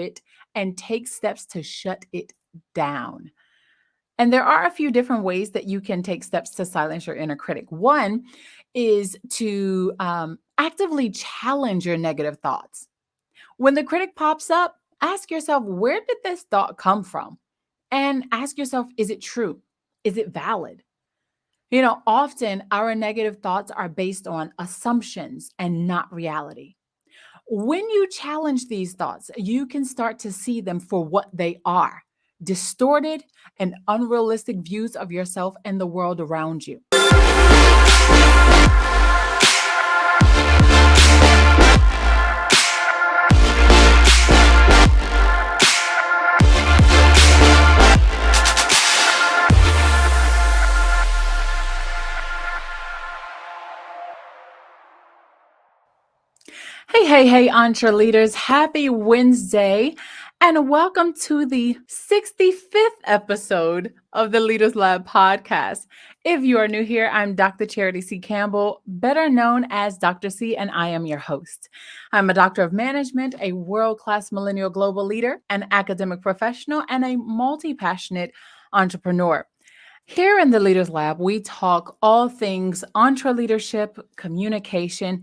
it and take steps to shut it down. And there are a few different ways that you can take steps to silence your inner critic. One is to actively challenge your negative thoughts. When the critic pops up, ask yourself, where did this thought come from? And ask yourself, is it true? Is it valid? Often our negative thoughts are based on assumptions and not reality. When you challenge these thoughts, you can start to see them for what they are: distorted and unrealistic views of yourself and the world around you. Hey, Entreleaders. Happy Wednesday, and welcome to the 65th episode of the Leaders Lab podcast. If you are new here, I'm Dr. Charity C. Campbell, better known as Dr. C, and I am your host. I'm a doctor of management, a world-class millennial global leader, an academic professional, and a multi-passionate entrepreneur. Here in the Leaders Lab, we talk all things entreleadership, communication,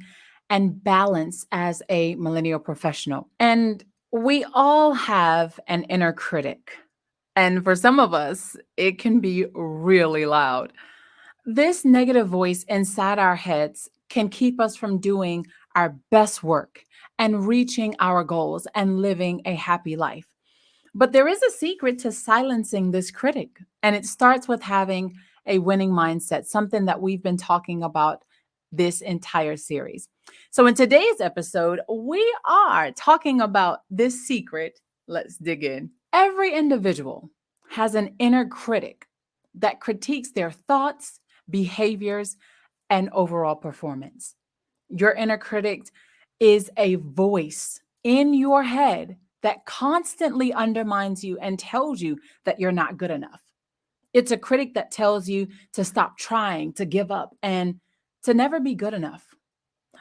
and balance as a millennial professional. And we all have an inner critic. And for some of us, it can be really loud. This negative voice inside our heads can keep us from doing our best work and reaching our goals and living a happy life. But there is a secret to silencing this critic, and it starts with having a winning mindset, something that we've been talking about this entire series. So in today's episode, we are talking about this secret. Let's dig in. Every individual has an inner critic that critiques their thoughts, behaviors, and overall performance. Your inner critic is a voice in your head that constantly undermines you and tells you that you're not good enough. It's a critic that tells you to stop trying, to give up, and to never be good enough.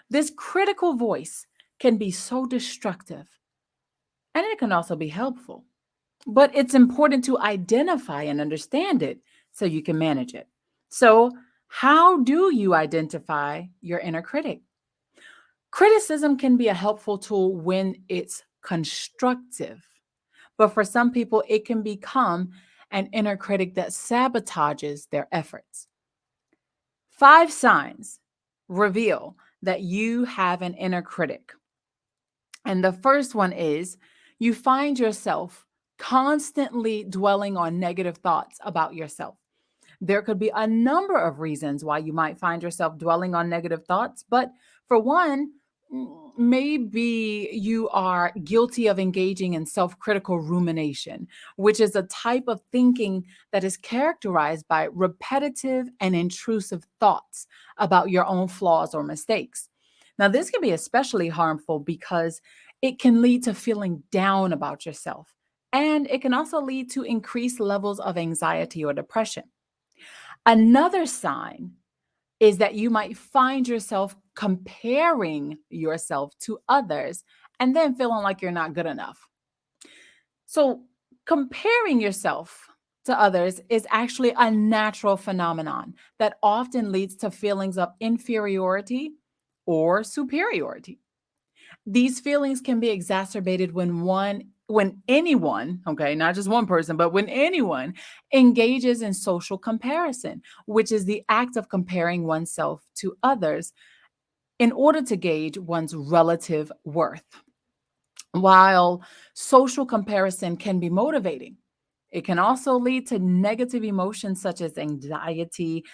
This critical voice can be so destructive, and it can also be helpful. But it's important to identify and understand it so you can manage it. So, how do you identify your inner critic? Criticism can be a helpful tool when it's constructive, but for some people, it can become an inner critic that sabotages their efforts. 5 signs reveal that you have an inner critic. And the first one is you find yourself constantly dwelling on negative thoughts about yourself. There could be a number of reasons why you might find yourself dwelling on negative thoughts, but for one, maybe you are guilty of engaging in self-critical rumination, which is a type of thinking that is characterized by repetitive and intrusive thoughts about your own flaws or mistakes. Now, this can be especially harmful because it can lead to feeling down about yourself, and it can also lead to increased levels of anxiety or depression. Another sign is that you might find yourself comparing yourself to others and then feeling like you're not good enough. So comparing yourself to others is actually a natural phenomenon that often leads to feelings of inferiority or superiority. These feelings can be exacerbated when anyone, okay, not just one person, but when anyone engages in social comparison, which is the act of comparing oneself to others in order to gauge one's relative worth. While social comparison can be motivating, it can also lead to negative emotions such as anxiety,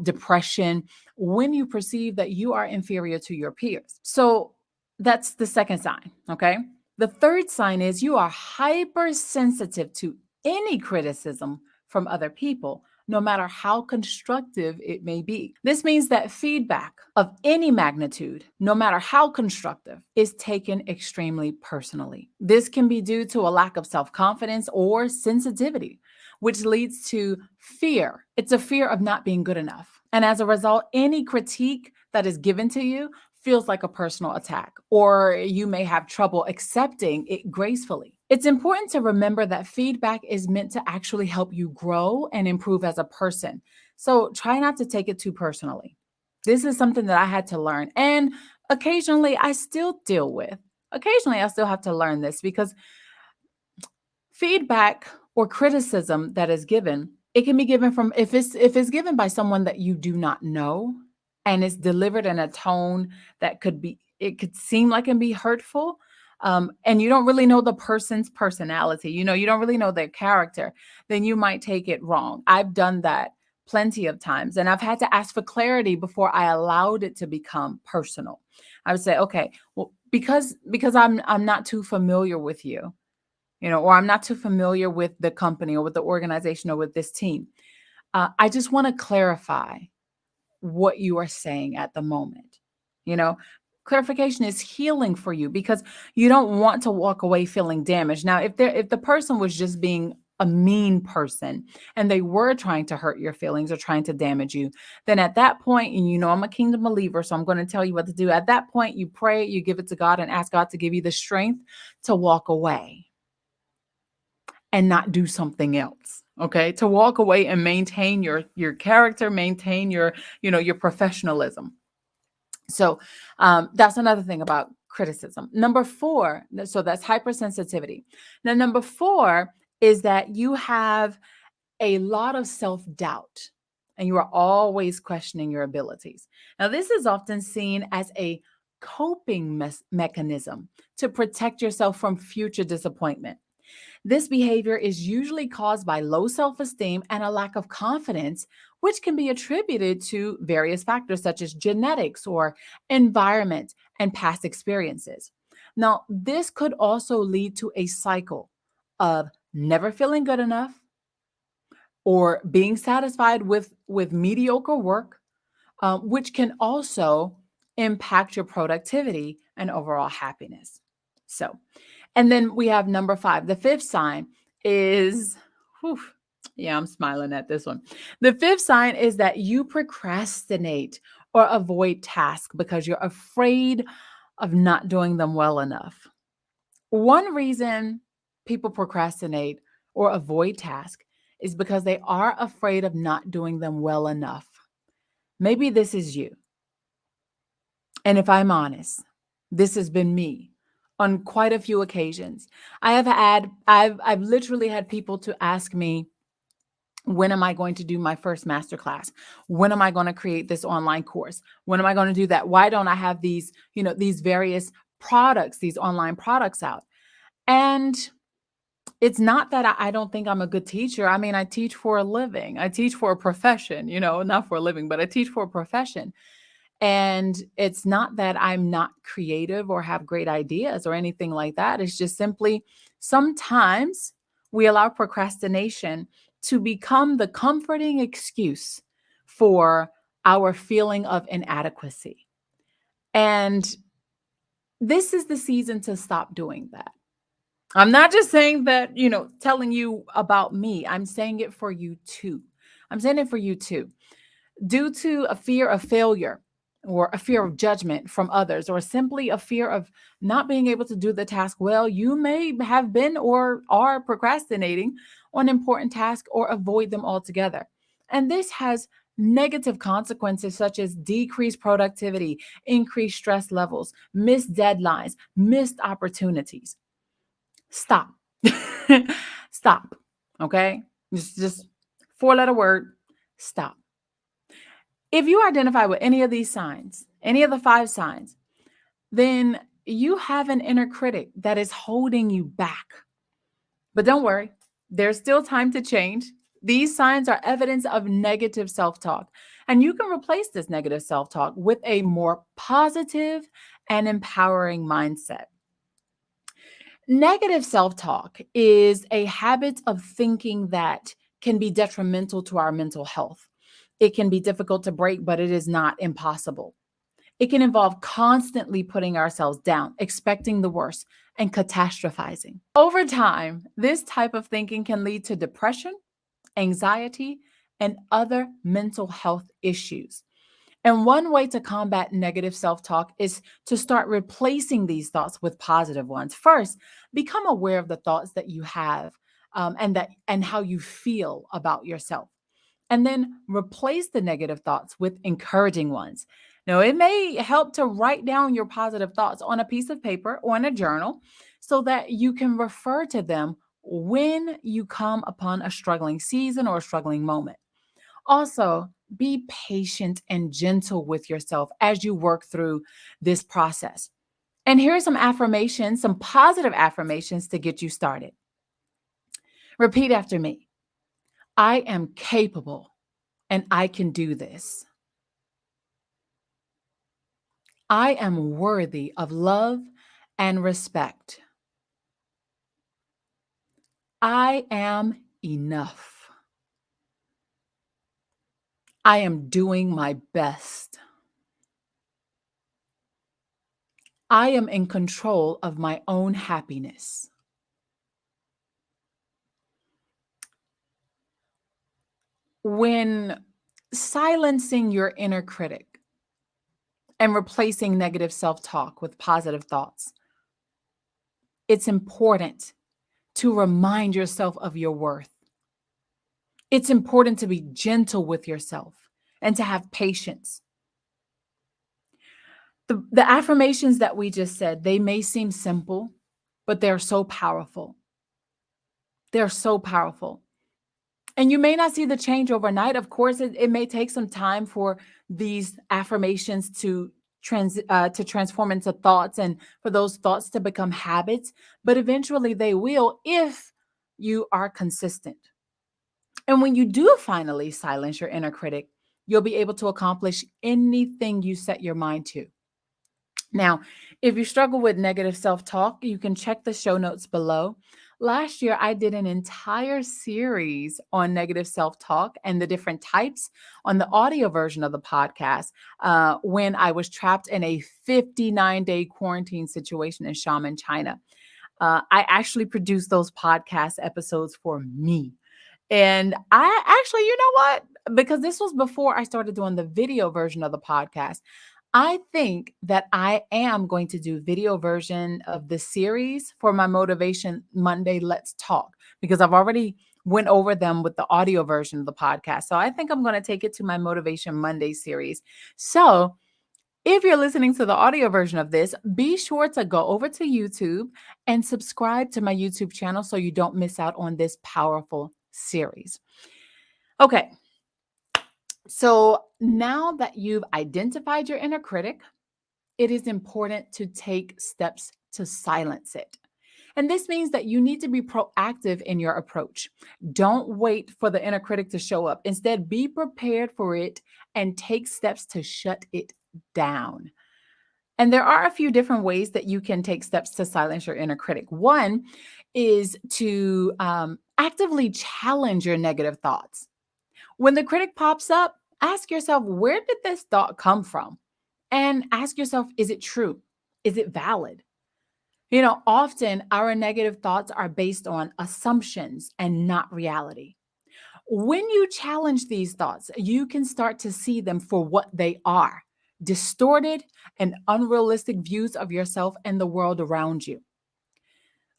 depression, when you perceive that you are inferior to your peers. So that's the second sign, okay? The third sign is you are hypersensitive to any criticism from other people, no matter how constructive it may be. This means that feedback of any magnitude, no matter how constructive, is taken extremely personally. This can be due to a lack of self-confidence or sensitivity, which leads to fear. It's a fear of not being good enough. And as a result, any critique that is given to you feels like a personal attack, or you may have trouble accepting it gracefully. It's important to remember that feedback is meant to actually help you grow and improve as a person. So try not to take it too personally. This is something that I had to learn. And occasionally I still deal with. Occasionally I still have to learn this because feedback or criticism that is given, it can be given from if it's given by someone that you do not know and it's delivered in a tone that it could seem like it can be hurtful. And you don't really know the person's personality, you don't really know their character, then you might take it wrong. I've done that plenty of times, and I've had to ask for clarity before I allowed it to become personal. I would say, okay, well, because I'm not too familiar with you, or I'm not too familiar with the company or with the organization or with this team. I just want to clarify what you are saying at the moment. You know, Clarification is healing for you because you don't want to walk away feeling damaged. Now, if the person was just being a mean person and they were trying to hurt your feelings or trying to damage you, then at that point, and I'm a kingdom believer, so I'm going to tell you what to do. At that point, you pray, you give it to God and ask God to give you the strength to walk away and not do something else. Okay, to walk away and maintain your character, maintain your professionalism. So that's another thing about criticism. Number 4, so that's hypersensitivity. Now, number 4 is that you have a lot of self-doubt and you are always questioning your abilities. Now, this is often seen as a coping mechanism to protect yourself from future disappointment. This behavior is usually caused by low self-esteem and a lack of confidence, which can be attributed to various factors such as genetics or environment and past experiences. Now, this could also lead to a cycle of never feeling good enough or being satisfied with mediocre work, which can also impact your productivity and overall happiness. So, and then we have number 5. The 5th sign is, whew, yeah, I'm smiling at this one. The 5th sign is that you procrastinate or avoid tasks because you're afraid of not doing them well enough. One reason people procrastinate or avoid tasks is because they are afraid of not doing them well enough. Maybe this is you. And if I'm honest, this has been me on quite a few occasions. I've literally had people to ask me, when am I going to do my first masterclass? When am I going to create this online course? When am I going to do that? Why don't I have these various products, these online products out? And it's not that I don't think I'm a good teacher. I mean, I teach for a living. I teach for a profession, not for a living, but I teach for a profession. And it's not that I'm not creative or have great ideas or anything like that. It's just simply sometimes we allow procrastination to become the comforting excuse for our feeling of inadequacy. And this is the season to stop doing that. I'm not just saying that, telling you about me. I'm saying it for you too. I'm saying it for you too. Due to a fear of failure or a fear of judgment from others, or simply a fear of not being able to do the task well, you may have been or are procrastinating on important tasks or avoid them altogether. And this has negative consequences such as decreased productivity, increased stress levels, missed deadlines, missed opportunities. Stop. Stop. Okay? Just 4-letter word, stop. If you identify with any of these signs, any of the 5 signs, then you have an inner critic that is holding you back. But don't worry, there's still time to change. These signs are evidence of negative self-talk, and you can replace this negative self-talk with a more positive and empowering mindset. Negative self-talk is a habit of thinking that can be detrimental to our mental health. It can be difficult to break, but it is not impossible. It can involve constantly putting ourselves down, expecting the worst, and catastrophizing. Over time, this type of thinking can lead to depression, anxiety, and other mental health issues. And one way to combat negative self talk is to start replacing these thoughts with positive ones. First, become aware of the thoughts that you have and how you feel about yourself. And then replace the negative thoughts with encouraging ones. Now, it may help to write down your positive thoughts on a piece of paper or in a journal so that you can refer to them when you come upon a struggling season or a struggling moment. Also, be patient and gentle with yourself as you work through this process. And here are some affirmations, some positive affirmations to get you started. Repeat after me. I am capable and I can do this. I am worthy of love and respect. I am enough. I am doing my best. I am in control of my own happiness. When silencing your inner critic and replacing negative self-talk with positive thoughts, it's important to remind yourself of your worth. It's important to be gentle with yourself and to have patience. The affirmations that we just said, they may seem simple, but they're so powerful. They're so powerful. And you may not see the change overnight. Of course, it may take some time for these affirmations to transform into thoughts and for those thoughts to become habits, but eventually they will if you are consistent. And when you do finally silence your inner critic, you'll be able to accomplish anything you set your mind to. Now, if you struggle with negative self-talk, you can check the show notes below. Last year, I did an entire series on negative self-talk and the different types on the audio version of the podcast when I was trapped in a 59-day quarantine situation in Xiamen, China. I actually produced those podcast episodes for me. And I actually, you know what? Because this was before I started doing the video version of the podcast, I think that I am going to do video version of the series for my Motivation Monday Let's Talk, because I've already went over them with the audio version of the podcast. So I think I'm going to take it to my Motivation Monday series. So if you're listening to the audio version of this, be sure to go over to YouTube and subscribe to my YouTube channel so you don't miss out on this powerful series. Okay. So now that you've identified your inner critic, it is important to take steps to silence it. And this means that you need to be proactive in your approach. Don't wait for the inner critic to show up. Instead, be prepared for it and take steps to shut it down. And there are a few different ways that you can take steps to silence your inner critic. One is to actively challenge your negative thoughts. When the critic pops up, ask yourself, where did this thought come from? And ask yourself, is it true? Is it valid? You know, often our negative thoughts are based on assumptions and not reality. When you challenge these thoughts, you can start to see them for what they are: distorted and unrealistic views of yourself and the world around you.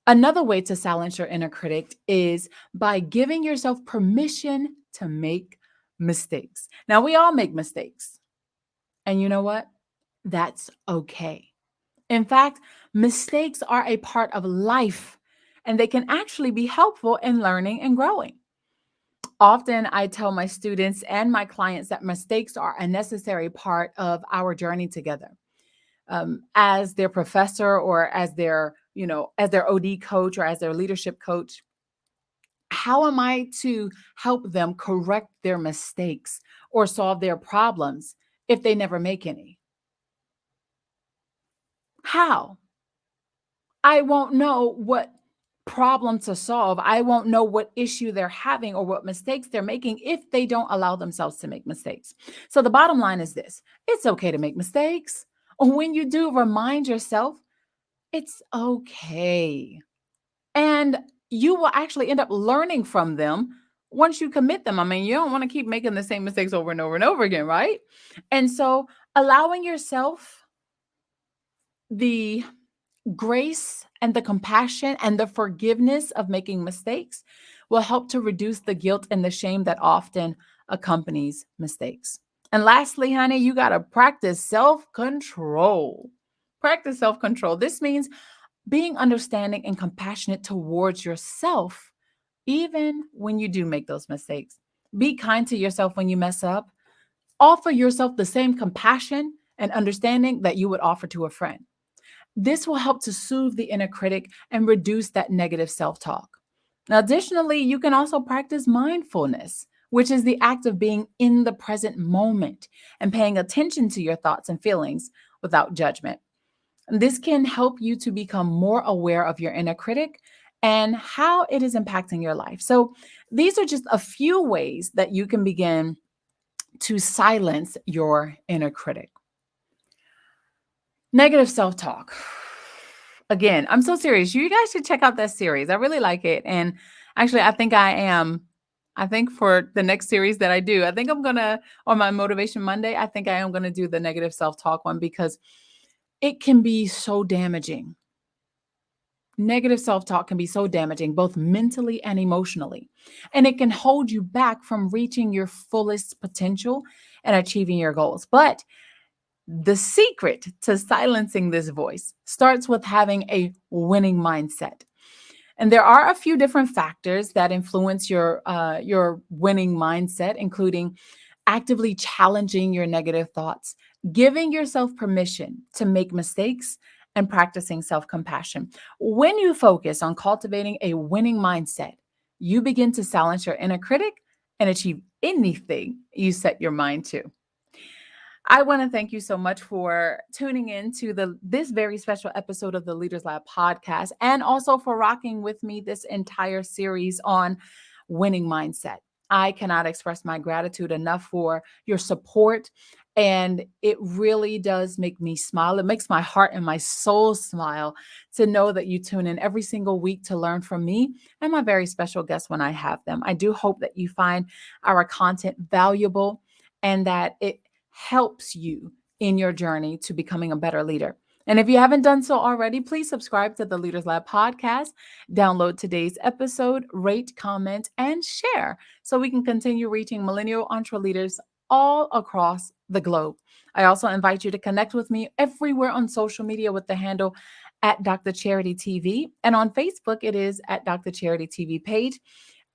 Another way to silence your inner critic is by giving yourself permission to make mistakes. Now, we all make mistakes. And you know what? That's okay. In fact, mistakes are a part of life, and they can actually be helpful in learning and growing. Often, I tell my students and my clients that mistakes are a necessary part of our journey together. As their professor or as their, as their OD coach or as their leadership coach, how am I to help them correct their mistakes or solve their problems if they never make any? How? I won't know what problem to solve. I won't know what issue they're having or what mistakes they're making if they don't allow themselves to make mistakes. So the bottom line is this: it's okay to make mistakes. When you do, remind yourself it's okay. And you will actually end up learning from them once you commit them. I mean, you don't want to keep making the same mistakes over and over and over again, right? And so allowing yourself the grace and the compassion and the forgiveness of making mistakes will help to reduce the guilt and the shame that often accompanies mistakes. And lastly, honey, you got to practice self-control. Practice self-control. This means being understanding and compassionate towards yourself, even when you do make those mistakes. Be kind to yourself when you mess up. Offer yourself the same compassion and understanding that you would offer to a friend. This will help to soothe the inner critic and reduce that negative self-talk. Now, additionally, you can also practice mindfulness, which is the act of being in the present moment and paying attention to your thoughts and feelings without judgment. This can help you to become more aware of your inner critic and how it is impacting your life. So these are just a few ways that you can begin to silence your inner critic. Negative self-talk. Again, I'm so serious. You guys should check out that series. I really like it. And actually, I think for the next series that I do, I think I'm going to, on my Motivation Monday, I think I am going to do the negative self-talk one because it can be so damaging. Negative self-talk can be so damaging, both mentally and emotionally. And it can hold you back from reaching your fullest potential and achieving your goals. But the secret to silencing this voice starts with having a winning mindset. And there are a few different factors that influence your winning mindset, including actively challenging your negative thoughts, giving yourself permission to make mistakes, and practicing self-compassion. When you focus on cultivating a winning mindset, you begin to silence your inner critic and achieve anything you set your mind to. I want to thank you so much for tuning in to this very special episode of the Leaders Lab podcast, and also for rocking with me this entire series on winning mindset. I cannot express my gratitude enough for your support, and it really does make me smile. It makes my heart and my soul smile to know that you tune in every single week to learn from me and my very special guests when I have them. I do hope that you find our content valuable and that it helps you in your journey to becoming a better leader. And if you haven't done so already, please subscribe to the Leaders Lab podcast, download today's episode, rate, comment, and share so we can continue reaching millennial entreleaders all across the globe. I also invite you to connect with me everywhere on social media with the handle at DrCharityTV. And on Facebook, it is at DrCharityTV page.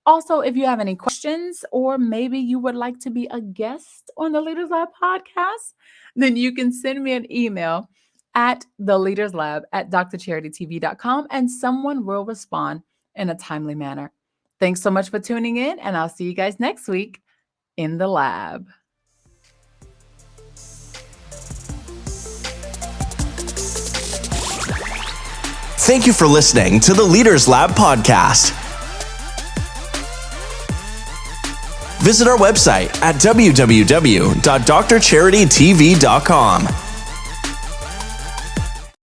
Also, if you have any questions, or maybe you would like to be a guest on the Leaders Lab podcast, then you can send me an email at theleaderslab@drcharitytv.com, and someone will respond in a timely manner. Thanks so much for tuning in, and I'll see you guys next week in the lab. Thank you for listening to the Leaders Lab podcast. Visit our website at www.drcharitytv.com.